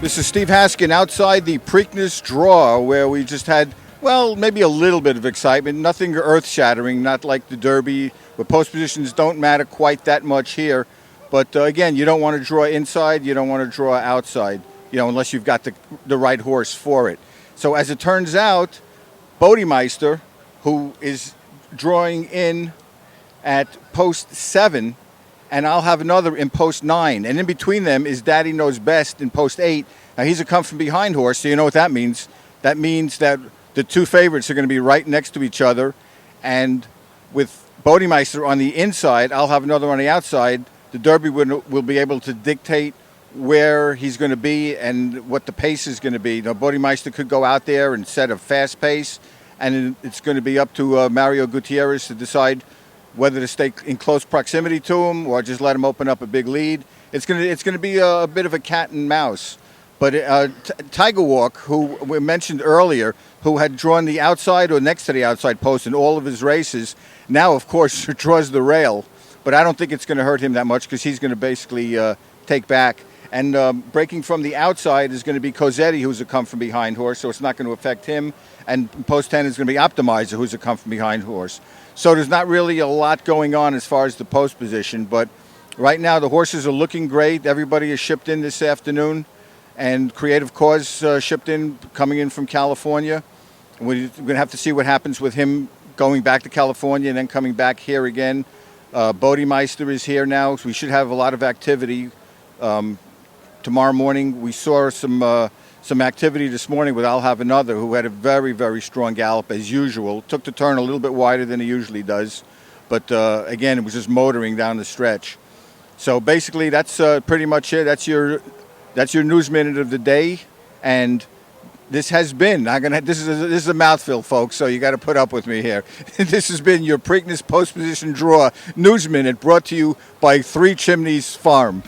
This is Steve Haskin outside the Preakness draw, where we just had, well, maybe a little bit of excitement. Nothing earth-shattering, not like the Derby, where post positions don't matter quite that much here. But again, you don't want to draw inside, you don't want to draw outside, unless you've got the right horse for it. So as it turns out, Bodi Meister, who is drawing in at post 7, and I'll have another in post 9. And in between them is Daddy Knows Best in post 8. Now, he's a come-from-behind horse, so you know what that means. That means that the two favorites are going to be right next to each other. And with Bodi Meister on the inside, I'll have another on the outside. The Derby will be able to dictate where he's going to be and what the pace is going to be. Bodi Meister could go out there and set a fast pace, and it's going to be up to Mario Gutierrez to decide whether to stay in close proximity to him or just let him open up a big lead. It's going to be a bit of a cat and mouse. But Tiger Walk, who we mentioned earlier, who had drawn the outside or next to the outside post in all of his races, now, of course, draws the rail. But I don't think it's going to hurt him that much because he's going to basically take back. And breaking from the outside is going to be Cosetti, who's a come-from-behind horse, so it's not going to affect him. And post 10 is going to be Optimizer, who's a come-from-behind horse. So there's not really a lot going on as far as the post position. But right now the horses are looking great. Everybody is shipped in this afternoon. And Creative Cause shipped in, coming in from California. We're going to have to see what happens with him going back to California and then coming back here again. Bodi Meister is here now, so we should have a lot of activity tomorrow morning. We saw some activity this morning with I'll Have Another, who had a very, very strong gallop as usual. Took the turn a little bit wider than he usually does, but again, it was just motoring down the stretch. So basically, that's pretty much it. That's your news minute of the day, and this has been. This is a mouthful, folks. So you got to put up with me here. This has been your Preakness post position draw news minute, brought to you by Three Chimneys Farm.